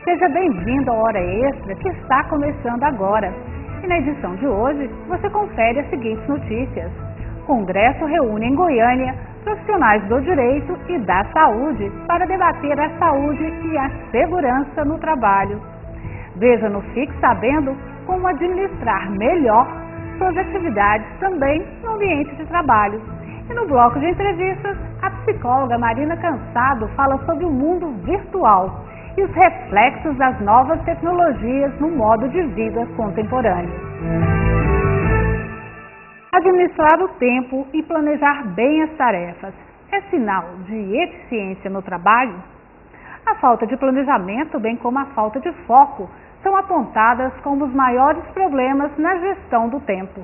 Seja bem-vindo à Hora Extra que está começando agora. E na edição de hoje, você confere as seguintes notícias. Congresso reúne em Goiânia profissionais do direito e da saúde para debater a saúde e a segurança no trabalho. Veja no Fique Sabendo como administrar melhor suas atividades também no ambiente de trabalho. E no bloco de entrevistas, a psicóloga Marina Cansado fala sobre o mundo virtual e os reflexos das novas tecnologias no modo de vida contemporâneo. Administrar o tempo e planejar bem as tarefas é sinal de eficiência no trabalho? A falta de planejamento, bem como a falta de foco, são apontadas como os maiores problemas na gestão do tempo.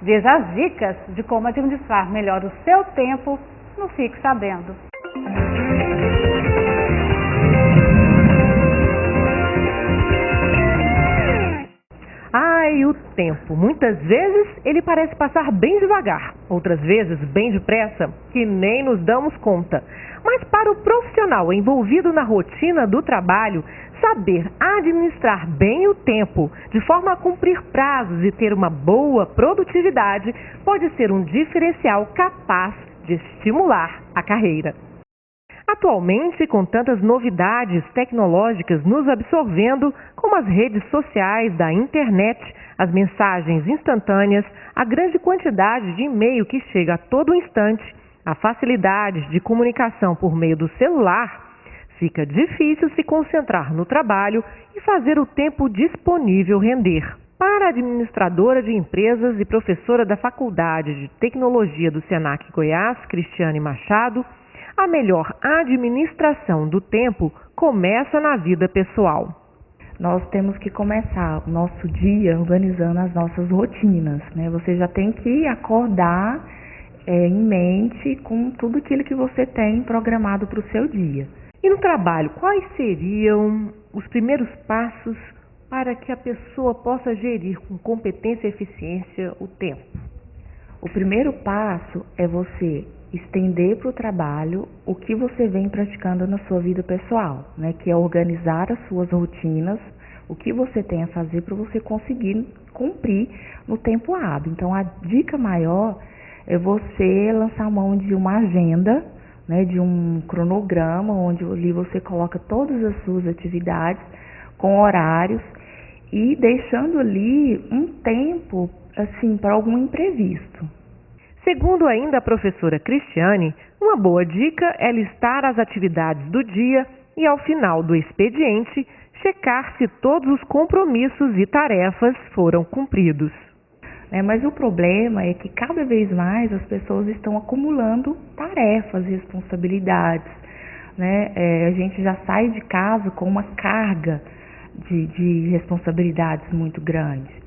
Veja as dicas de como administrar melhor o seu tempo no Fique Sabendo. Ai, o tempo. Muitas vezes ele parece passar bem devagar, outras vezes bem depressa, que nem nos damos conta. Mas para o profissional envolvido na rotina do trabalho, saber administrar bem o tempo, de forma a cumprir prazos e ter uma boa produtividade, pode ser um diferencial capaz de estimular a carreira. Atualmente, com tantas novidades tecnológicas nos absorvendo, como as redes sociais da internet, as mensagens instantâneas, a grande quantidade de e-mail que chega a todo instante, a facilidade de comunicação por meio do celular, fica difícil se concentrar no trabalho e fazer o tempo disponível render. Para a administradora de empresas e professora da Faculdade de Tecnologia do Senac Goiás, Cristiane Machado, a melhor administração do tempo começa na vida pessoal. Nós temos que começar o nosso dia organizando as nossas rotinas, né? Você já tem que acordar em mente com tudo aquilo que você tem programado para o seu dia. E no trabalho, quais seriam os primeiros passos para que a pessoa possa gerir com competência e eficiência o tempo? O primeiro passo é você estender para o trabalho o que você vem praticando na sua vida pessoal, né? Que é organizar as suas rotinas, o que você tem a fazer para você conseguir cumprir no tempo hábil. Então, a dica maior é você lançar mão de uma agenda, né? De um cronograma, onde ali você coloca todas as suas atividades com horários e deixando ali um tempo assim para algum imprevisto. Segundo ainda a professora Cristiane, uma boa dica é listar as atividades do dia e, ao final do expediente, checar se todos os compromissos e tarefas foram cumpridos. Mas o problema é que cada vez mais as pessoas estão acumulando tarefas e responsabilidades, né? A gente já sai de casa com uma carga de responsabilidades muito grande.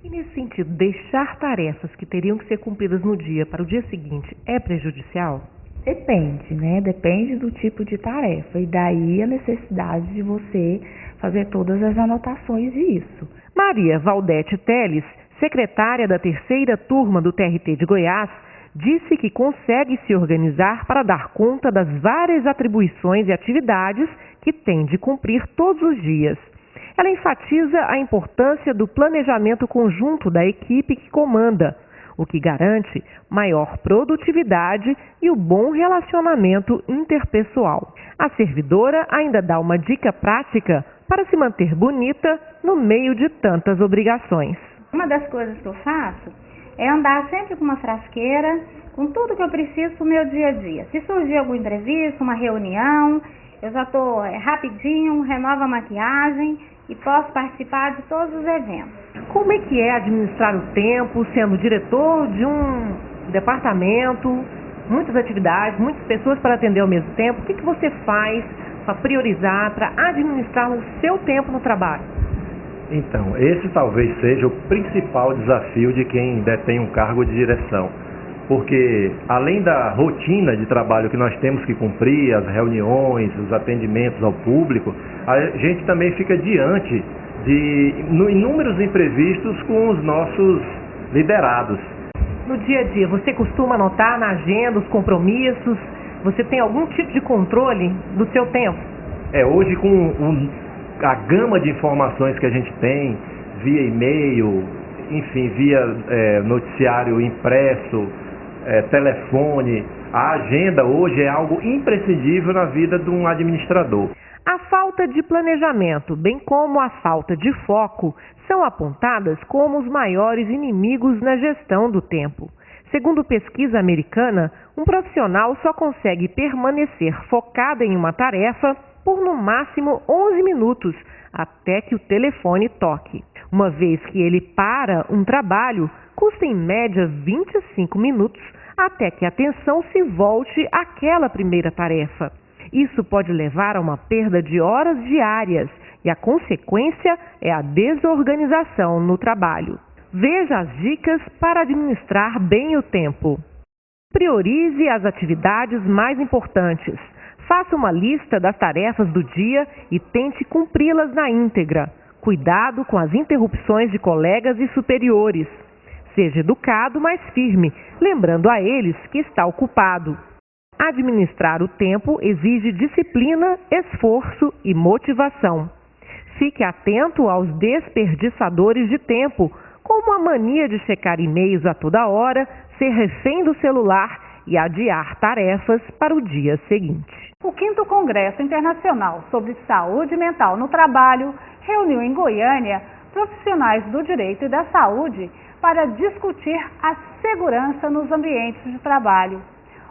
E nesse sentido, deixar tarefas que teriam que ser cumpridas no dia para o dia seguinte é prejudicial? Depende, né? Depende do tipo de tarefa e daí a necessidade de você fazer todas as anotações disso. Maria Valdete Teles, secretária da terceira turma do TRT de Goiás, disse que consegue se organizar para dar conta das várias atribuições e atividades que tem de cumprir todos os dias. Ela enfatiza a importância do planejamento conjunto da equipe que comanda, o que garante maior produtividade e o bom relacionamento interpessoal. A servidora ainda dá uma dica prática para se manter bonita no meio de tantas obrigações. Uma das coisas que eu faço é andar sempre com uma frasqueira, com tudo que eu preciso para o meu dia a dia. Se surgir algum imprevisto, uma reunião, eu já estou rapidinho, renovo a maquiagem e posso participar de todos os eventos. Como é que é administrar o tempo sendo diretor de um departamento, muitas atividades, muitas pessoas para atender ao mesmo tempo? O que você faz para priorizar, para administrar o seu tempo no trabalho? Então, esse talvez seja o principal desafio de quem detém um cargo de direção. Porque, além da rotina de trabalho que nós temos que cumprir, as reuniões, os atendimentos ao público, a gente também fica diante de inúmeros imprevistos com os nossos liderados. No dia a dia, você costuma anotar na agenda os compromissos? Você tem algum tipo de controle do seu tempo? Hoje com a gama de informações que a gente tem via e-mail, enfim, via noticiário impresso, telefone, a agenda hoje é algo imprescindível na vida de um administrador. A falta de planejamento, bem como a falta de foco, são apontadas como os maiores inimigos na gestão do tempo. Segundo pesquisa americana, um profissional só consegue permanecer focado em uma tarefa por no máximo 11 minutos, até que o telefone toque. Uma vez que ele para um trabalho, custa em média 25 minutos até que a atenção se volte àquela primeira tarefa. Isso pode levar a uma perda de horas diárias e a consequência é a desorganização no trabalho. Veja as dicas para administrar bem o tempo. Priorize as atividades mais importantes. Faça uma lista das tarefas do dia e tente cumpri-las na íntegra. Cuidado com as interrupções de colegas e superiores. Seja educado, mas firme, lembrando a eles que está ocupado. Administrar o tempo exige disciplina, esforço e motivação. Fique atento aos desperdiçadores de tempo, como a mania de checar e-mails a toda hora, ser refém do celular e adiar tarefas para o dia seguinte. O 5º Congresso Internacional sobre Saúde Mental no Trabalho reuniu em Goiânia profissionais do direito e da saúde para discutir a segurança nos ambientes de trabalho.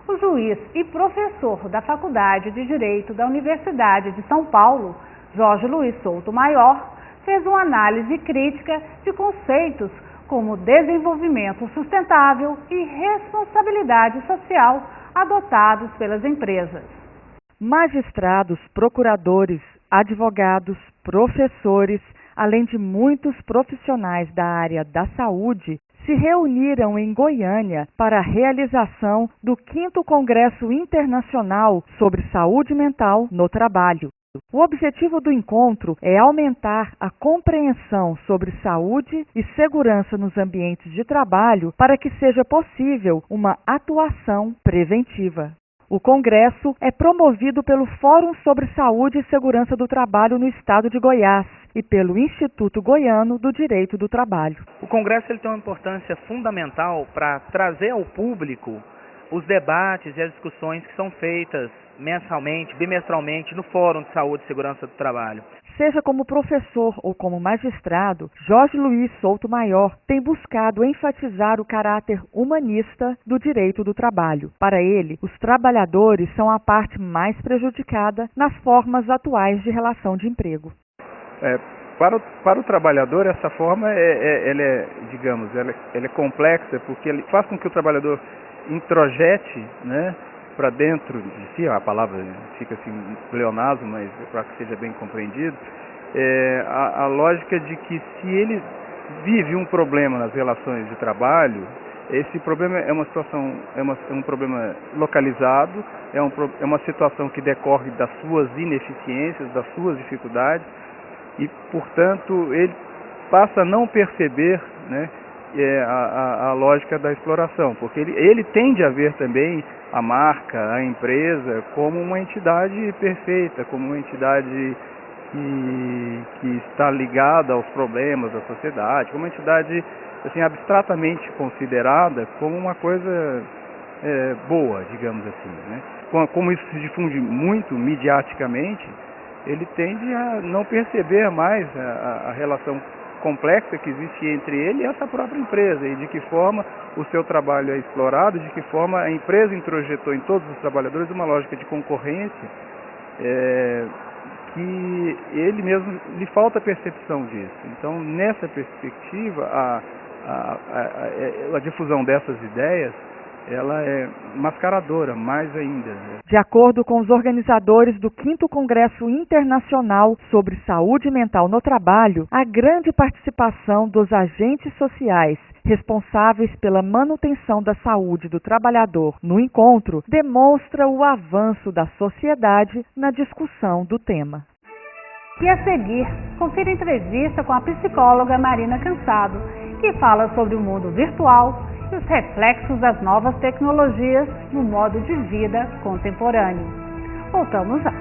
O juiz e professor da Faculdade de Direito da Universidade de São Paulo, Jorge Luiz Souto Maior, fez uma análise crítica de conceitos como desenvolvimento sustentável e responsabilidade social adotados pelas empresas. Magistrados, procuradores, advogados, professores, além de muitos profissionais da área da saúde, se reuniram em Goiânia para a realização do 5º Congresso Internacional sobre Saúde Mental no Trabalho. O objetivo do encontro é aumentar a compreensão sobre saúde e segurança nos ambientes de trabalho para que seja possível uma atuação preventiva. O congresso é promovido pelo Fórum sobre Saúde e Segurança do Trabalho no Estado de Goiás e pelo Instituto Goiano do Direito do Trabalho. O congresso tem uma importância fundamental para trazer ao público os debates e as discussões que são feitas mensalmente, bimestralmente no Fórum de Saúde e Segurança do Trabalho. Seja como professor ou como magistrado, Jorge Luiz Souto Maior tem buscado enfatizar o caráter humanista do direito do trabalho. Para ele, os trabalhadores são a parte mais prejudicada nas formas atuais de relação de emprego. Para o trabalhador, essa forma ela é complexa, porque ele faz com que o trabalhador introjete, né, para dentro de si, a palavra fica assim pleonasmo, mas para que seja bem compreendido, a lógica de que se ele vive um problema nas relações de trabalho, esse problema é uma situação, um problema localizado, é uma situação que decorre das suas ineficiências, das suas dificuldades, e, portanto, ele passa a não perceber, né, a lógica da exploração, porque ele tende a ver também a marca, a empresa, como uma entidade perfeita, como uma entidade que está ligada aos problemas da sociedade, como uma entidade assim, abstratamente considerada como uma coisa boa, digamos assim, né? Como isso se difunde muito midiaticamente, ele tende a não perceber mais a relação complexa que existe entre ele e essa própria empresa, e de que forma o seu trabalho é explorado, de que forma a empresa introjetou em todos os trabalhadores uma lógica de concorrência, que ele mesmo lhe falta percepção disso. Então, nessa perspectiva, a difusão dessas ideias, ela é mascaradora, mais ainda. De acordo com os organizadores do 5º Congresso Internacional sobre Saúde Mental no Trabalho, a grande participação dos agentes sociais responsáveis pela manutenção da saúde do trabalhador no encontro demonstra o avanço da sociedade na discussão do tema. E a seguir, confira a entrevista com a psicóloga Marina Cansado, que fala sobre o mundo virtual e os reflexos das novas tecnologias no modo de vida contemporâneo. Voltamos já.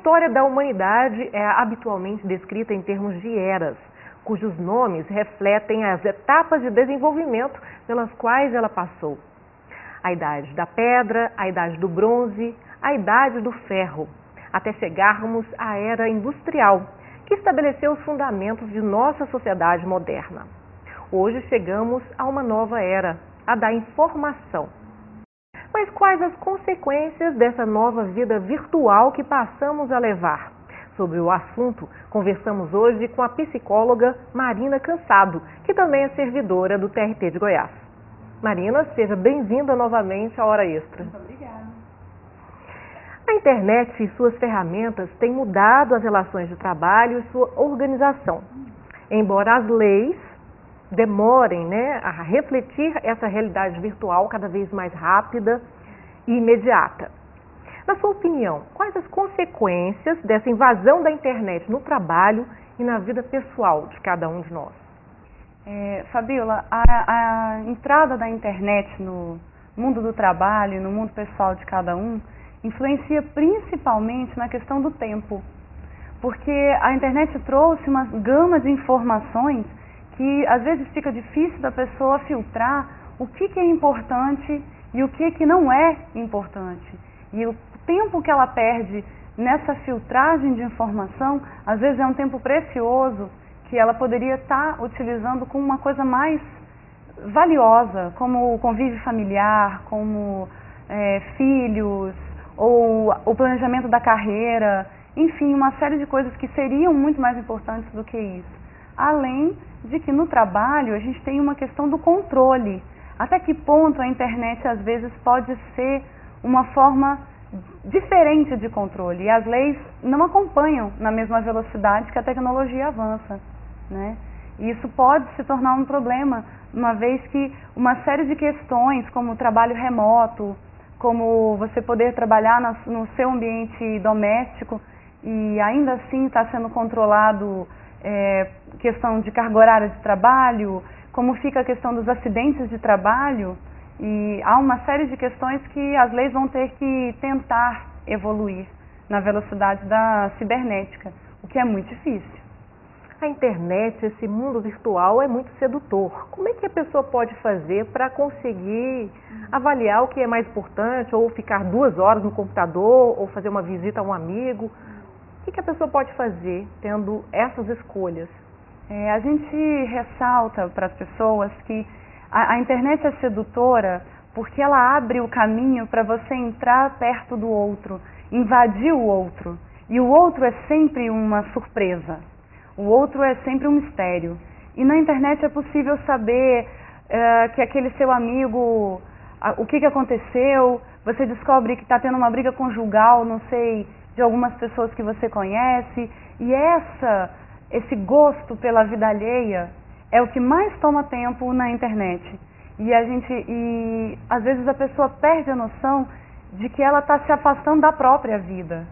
história da humanidade é habitualmente descrita em termos de eras, cujos nomes refletem as etapas de desenvolvimento pelas quais ela passou. A Idade da Pedra, a Idade do Bronze, a Idade do Ferro, até chegarmos à Era Industrial, que estabeleceu os fundamentos de nossa sociedade moderna. Hoje chegamos a uma nova era, a da informação. Mas quais as consequências dessa nova vida virtual que passamos a levar? Sobre o assunto, conversamos hoje com a psicóloga Marina Cansado, que também é servidora do TRT de Goiás. Marina, seja bem-vinda novamente à Hora Extra. Muito obrigada. A internet e suas ferramentas têm mudado as relações de trabalho e sua organização. Embora as leis demorem, a refletir essa realidade virtual cada vez mais rápida e imediata. Na sua opinião, quais as consequências dessa invasão da internet no trabalho e na vida pessoal de cada um de nós? Fabíola, a entrada da internet no mundo do trabalho e no mundo pessoal de cada um influencia principalmente na questão do tempo, porque a internet trouxe uma gama de informações que às vezes fica difícil da pessoa filtrar o que é importante e o que não é importante. E o tempo que ela perde nessa filtragem de informação, às vezes é um tempo precioso que ela poderia estar utilizando com uma coisa mais valiosa, como o convívio familiar, como filhos, ou o planejamento da carreira, enfim, uma série de coisas que seriam muito mais importantes do que isso. Além de que no trabalho a gente tem uma questão do controle. Até que ponto a internet às vezes pode ser uma forma diferente de controle. E as leis não acompanham na mesma velocidade que a tecnologia avança, E isso pode se tornar um problema, uma vez que uma série de questões, como o trabalho remoto, como você poder trabalhar no seu ambiente doméstico e ainda assim está sendo controlado questão de carga horária de trabalho, como fica a questão dos acidentes de trabalho, e há uma série de questões que as leis vão ter que tentar evoluir na velocidade da cibernética, o que é muito difícil. A internet, esse mundo virtual é muito sedutor. Como é que a pessoa pode fazer para conseguir avaliar o que é mais importante, ou ficar 2 horas no computador, ou fazer uma visita a um amigo? O que a pessoa pode fazer tendo essas escolhas? A gente ressalta para as pessoas que a internet é sedutora porque ela abre o caminho para você entrar perto do outro, invadir o outro. E o outro é sempre uma surpresa. O outro é sempre um mistério. E na internet é possível saber que aquele seu amigo, o que aconteceu, você descobre que está tendo uma briga conjugal, não sei, de algumas pessoas que você conhece. E esse gosto pela vida alheia é o que mais toma tempo na internet. E às vezes a pessoa perde a noção de que ela está se afastando da própria vida.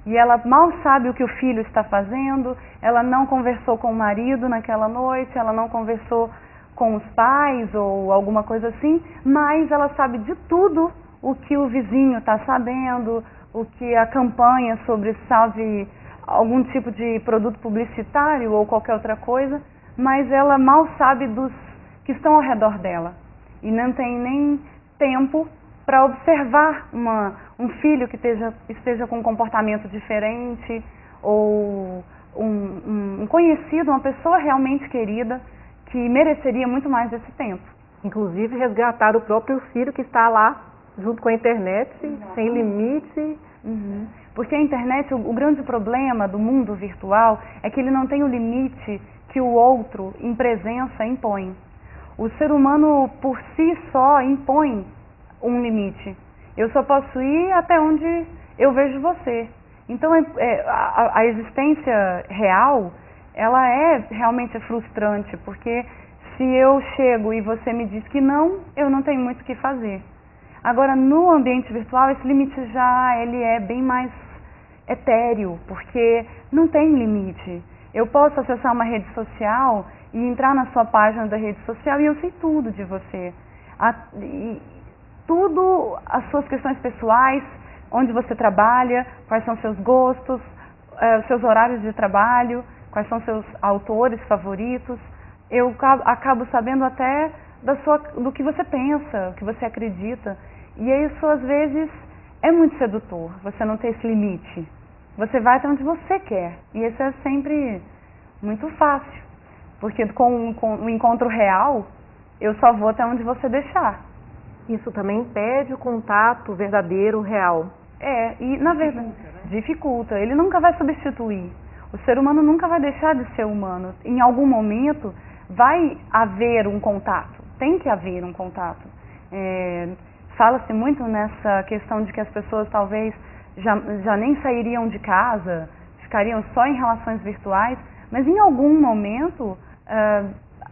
E ela mal sabe o que o filho está fazendo, ela não conversou com o marido naquela noite, ela não conversou com os pais ou alguma coisa assim, mas ela sabe de tudo o que o vizinho está sabendo, o que a campanha sobre salve algum tipo de produto publicitário ou qualquer outra coisa, mas ela mal sabe dos que estão ao redor dela. E não tem nem tempo para observar um filho que esteja com um comportamento diferente, ou um conhecido, uma pessoa realmente querida, que mereceria muito mais desse tempo. Inclusive resgatar o próprio filho que está lá, junto com a internet, sem limite. Porque a internet, o grande problema do mundo virtual é que ele não tem o limite que o outro, em presença, impõe. O ser humano, por si só, impõe um limite. Eu só posso ir até onde eu vejo você. Então, a existência real, ela é realmente frustrante, porque se eu chego e você me diz que não, eu não tenho muito o que fazer. Agora, no ambiente virtual, esse limite ele é bem mais etéreo, porque não tem limite. Eu posso acessar uma rede social e entrar na sua página da rede social e eu sei tudo de você. Tudo, as suas questões pessoais, onde você trabalha, quais são seus gostos, os seus horários de trabalho, quais são seus autores favoritos. Eu acabo sabendo até do que você pensa, o que você acredita. E isso, às vezes, é muito sedutor, você não ter esse limite. Você vai até onde você quer. E isso é sempre muito fácil. Porque com o encontro real, eu só vou até onde você deixar. Isso também impede o contato verdadeiro, real. E na verdade, dificulta. Ele nunca vai substituir. O ser humano nunca vai deixar de ser humano. Em algum momento vai haver um contato. Tem que haver um contato. Fala-se muito nessa questão de que as pessoas talvez já nem sairiam de casa, ficariam só em relações virtuais, mas em algum momento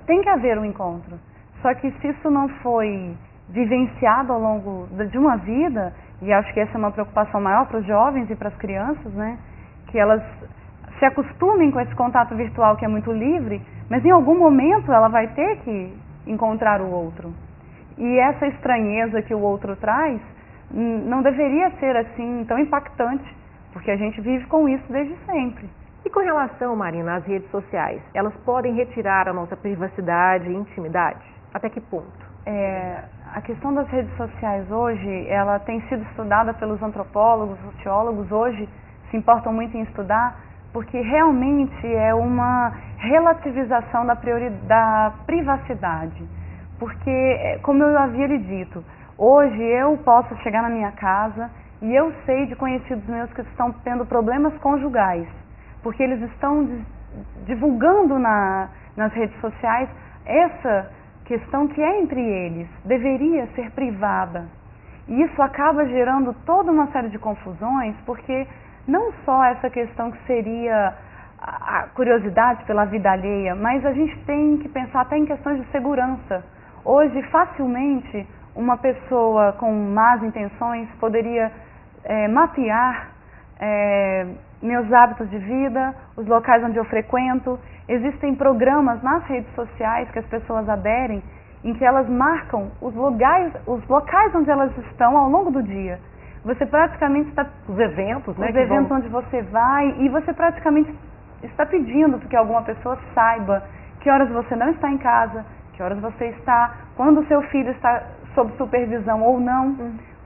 tem que haver um encontro. Só que se isso não foi vivenciado ao longo de uma vida, e acho que essa é uma preocupação maior para os jovens e para as crianças, né, que elas se acostumem com esse contato virtual que é muito livre, mas em algum momento ela vai ter que encontrar o outro. E essa estranheza que o outro traz não deveria ser assim tão impactante, porque a gente vive com isso desde sempre. E com relação, Marina, às redes sociais, elas podem retirar a nossa privacidade e intimidade? Até que ponto? A questão das redes sociais hoje, ela tem sido estudada pelos antropólogos, sociólogos, hoje se importam muito em estudar, porque realmente é uma relativização da privacidade. Porque, como eu havia lhe dito, hoje eu posso chegar na minha casa e eu sei de conhecidos meus que estão tendo problemas conjugais, porque eles estão divulgando nas redes sociais essa questão que é entre eles, deveria ser privada. E isso acaba gerando toda uma série de confusões, porque não só essa questão que seria a curiosidade pela vida alheia, mas a gente tem que pensar até em questões de segurança. Hoje, facilmente, uma pessoa com más intenções poderia mapear meus hábitos de vida, os locais onde eu frequento. Existem programas nas redes sociais que as pessoas aderem, em que elas marcam os locais onde elas estão ao longo do dia. Você praticamente está... Os eventos, né? Os eventos onde você vai, e você praticamente está pedindo que alguma pessoa saiba que horas você não está em casa, que horas você está, quando o seu filho está sob supervisão ou não,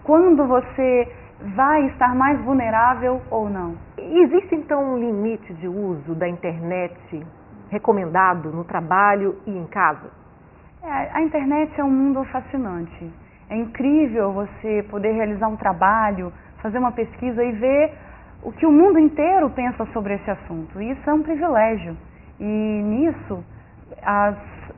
quando você vai estar mais vulnerável ou não. Existe então um limite de uso da internet recomendado no trabalho e em casa? A internet é um mundo fascinante. É incrível você poder realizar um trabalho, fazer uma pesquisa e ver o que o mundo inteiro pensa sobre esse assunto. E isso é um privilégio. E nisso,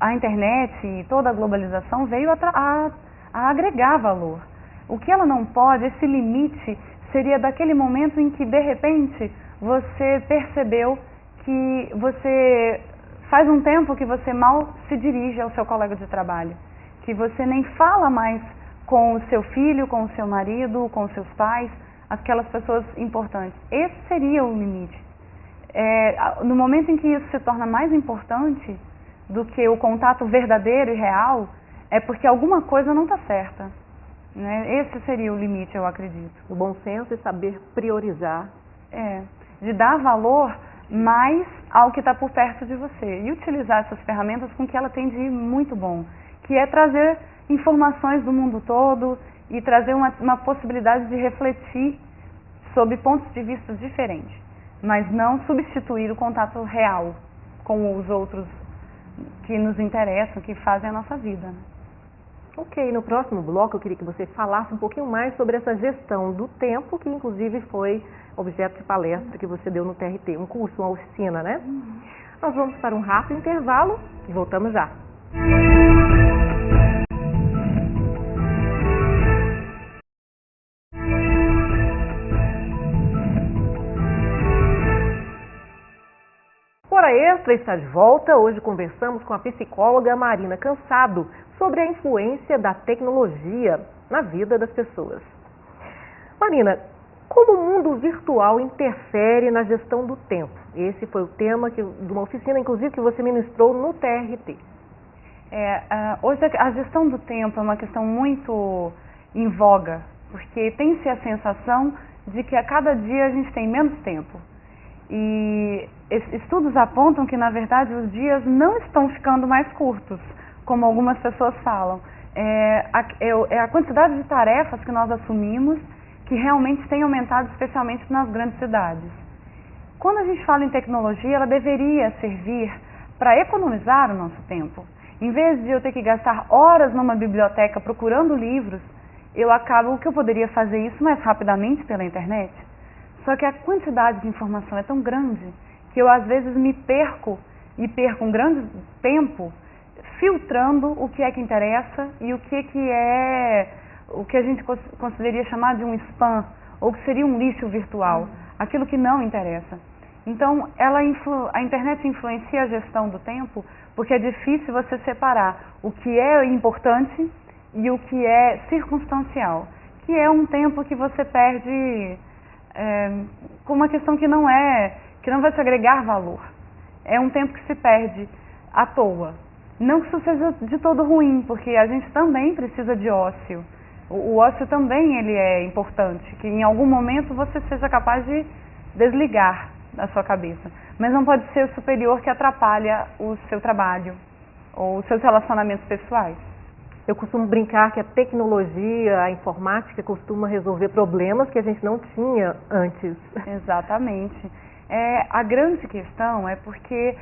a internet e toda a globalização veio a agregar valor. O que ela não pode, esse limite, seria daquele momento em que, de repente, você percebeu que você faz um tempo que você mal se dirige ao seu colega de trabalho, que você nem fala mais com o seu filho, com o seu marido, com os seus pais, aquelas pessoas importantes. Esse seria o limite. No momento em que isso se torna mais importante do que o contato verdadeiro e real, é porque alguma coisa não está certa. Né? Esse seria o limite, eu acredito. O bom senso e saber priorizar. De dar valor mais ao que está por perto de você. E utilizar essas ferramentas com o que ela tem de muito bom, que é trazer informações do mundo todo e trazer uma possibilidade de refletir sobre pontos de vista diferentes, mas não substituir o contato real com os outros que nos interessam, que fazem a nossa vida. Ok, no próximo bloco eu queria que você falasse um pouquinho mais sobre essa gestão do tempo, que inclusive foi objeto de palestra que você deu no TRT, um curso, uma oficina, né? Nós vamos para um rápido intervalo e voltamos já. Hora Extra está de volta. Hoje conversamos com a psicóloga Marina Cansado sobre a influência da tecnologia na vida das pessoas. Marina, como o mundo virtual interfere na gestão do tempo? Esse foi o tema de uma oficina, inclusive, que você ministrou no TRT. Hoje a gestão do tempo é uma questão muito em voga, porque tem-se a sensação de que a cada dia a gente tem menos tempo. E estudos apontam que, na verdade, os dias não estão ficando mais curtos, como algumas pessoas falam. É a quantidade de tarefas que nós assumimos que realmente tem aumentado, especialmente nas grandes cidades. Quando a gente fala em tecnologia, ela deveria servir para economizar o nosso tempo. Em vez de eu ter que gastar horas numa biblioteca procurando livros, o que eu poderia fazer isso mais rapidamente pela internet. Só que a quantidade de informação é tão grande que eu às vezes me perco e perco um grande tempo filtrando o que é que interessa e o que é o que a gente consideraria chamar de um spam, ou que seria um lixo virtual, aquilo que não interessa. Então, a internet influencia a gestão do tempo porque é difícil você separar o que é importante e o que é circunstancial, que é um tempo que você perde com uma questão que não vai te agregar valor. É um tempo que se perde à toa. Não que isso seja de todo ruim, porque a gente também precisa de ócio. O ócio também ele é importante, que em algum momento você seja capaz de desligar da sua cabeça. Mas não pode ser o superior que atrapalha o seu trabalho ou os seus relacionamentos pessoais. Eu costumo brincar que a tecnologia, a informática costuma resolver problemas que a gente não tinha antes. Exatamente. A grande questão é porque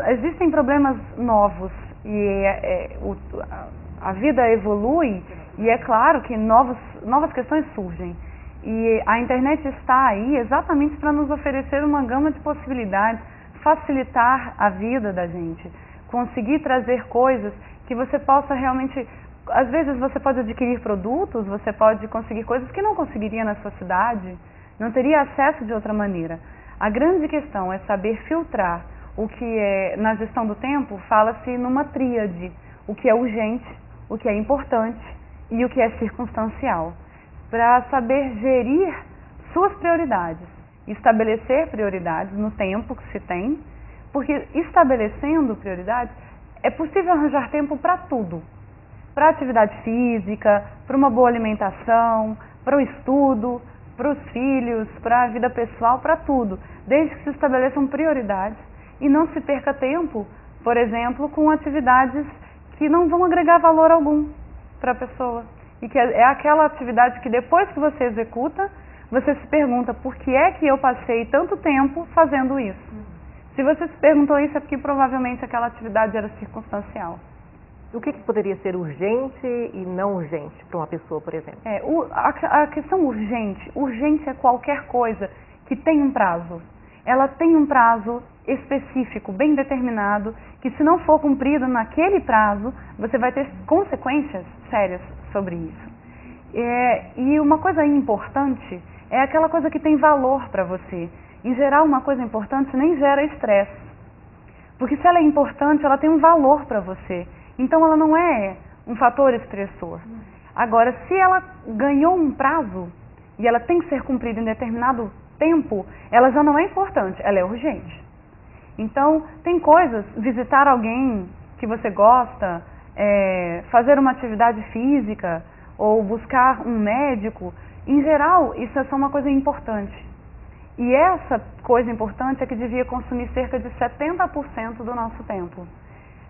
existem problemas novos e a vida evolui e é claro que novas questões surgem. E a internet está aí exatamente para nos oferecer uma gama de possibilidades, facilitar a vida da gente, conseguir trazer coisas que você possa realmente... Às vezes você pode adquirir produtos, você pode conseguir coisas que não conseguiria na sua cidade, não teria acesso de outra maneira. A grande questão é saber filtrar o que é, na gestão do tempo, fala-se numa tríade, o que é urgente, o que é importante e o que é circunstancial, para saber gerir suas prioridades, estabelecer prioridades no tempo que se tem, porque estabelecendo prioridades é possível arranjar tempo para tudo, para atividade física, para uma boa alimentação, para o estudo, para os filhos, para a vida pessoal, para tudo, desde que se estabeleçam prioridades e não se perca tempo, por exemplo, com atividades que não vão agregar valor algum para a pessoa. E que é aquela atividade que depois que você executa, você se pergunta por que é que eu passei tanto tempo fazendo isso. Se você se perguntou isso é porque provavelmente aquela atividade era circunstancial. O que poderia ser urgente e não urgente para uma pessoa, por exemplo? A questão urgente é qualquer coisa que tem um prazo. Ela tem um prazo específico, bem determinado, que se não for cumprido naquele prazo, você vai ter consequências sérias sobre isso. E uma coisa importante é aquela coisa que tem valor para você. Em geral, uma coisa importante nem gera estresse. Porque se ela é importante, ela tem um valor para você. Então ela não é um fator estressor. Agora, se ela ganhou um prazo e ela tem que ser cumprida em determinado tempo, ela já não é importante, ela é urgente. Então, tem coisas, visitar alguém que você gosta, fazer uma atividade física ou buscar um médico, em geral, isso é só uma coisa importante. E essa coisa importante é que devia consumir cerca de 70% do nosso tempo.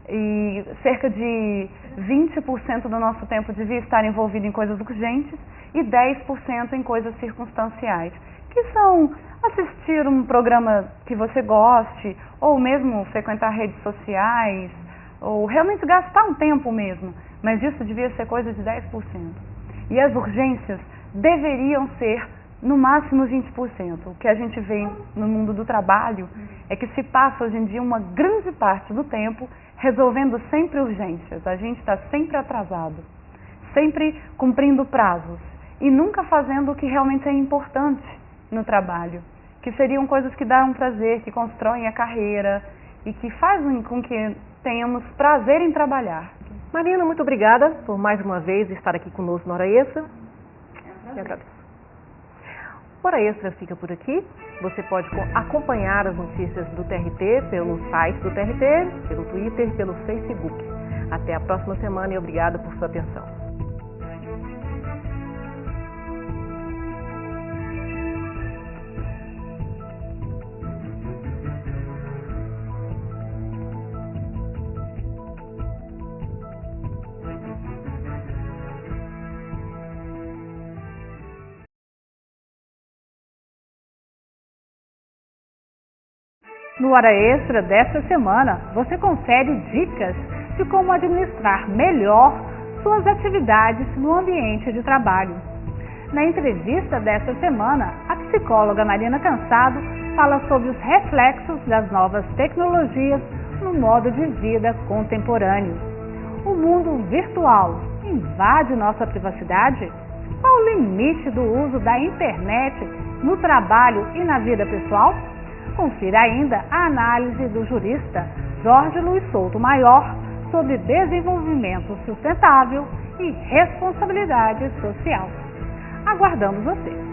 E cerca de 20% do nosso tempo devia estar envolvido em coisas urgentes e 10% em coisas circunstanciais, que são assistir um programa que você goste, ou mesmo frequentar redes sociais, ou realmente gastar um tempo mesmo, mas isso devia ser coisa de 10%. E as urgências deveriam ser no máximo 20%. O que a gente vê no mundo do trabalho é que se passa hoje em dia uma grande parte do tempo resolvendo sempre urgências. A gente está sempre atrasado, sempre cumprindo prazos e nunca fazendo o que realmente é importante no trabalho, que seriam coisas que dão prazer, que constroem a carreira e que fazem com que tenhamos prazer em trabalhar. Marina, muito obrigada por mais uma vez estar aqui conosco na Hora Extra. Eu agradeço. Hora Extra fica por aqui. Você pode acompanhar as notícias do TRT pelo site do TRT, pelo Twitter, pelo Facebook. Até a próxima semana e obrigada por sua atenção. No Hora Extra desta semana, você confere dicas de como administrar melhor suas atividades no ambiente de trabalho. Na entrevista desta semana, a psicóloga Marina Cansado fala sobre os reflexos das novas tecnologias no modo de vida contemporâneo. O mundo virtual invade nossa privacidade? Qual o limite do uso da internet no trabalho e na vida pessoal? Confira ainda a análise do jurista Jorge Luiz Souto Maior sobre desenvolvimento sustentável e responsabilidade social. Aguardamos você!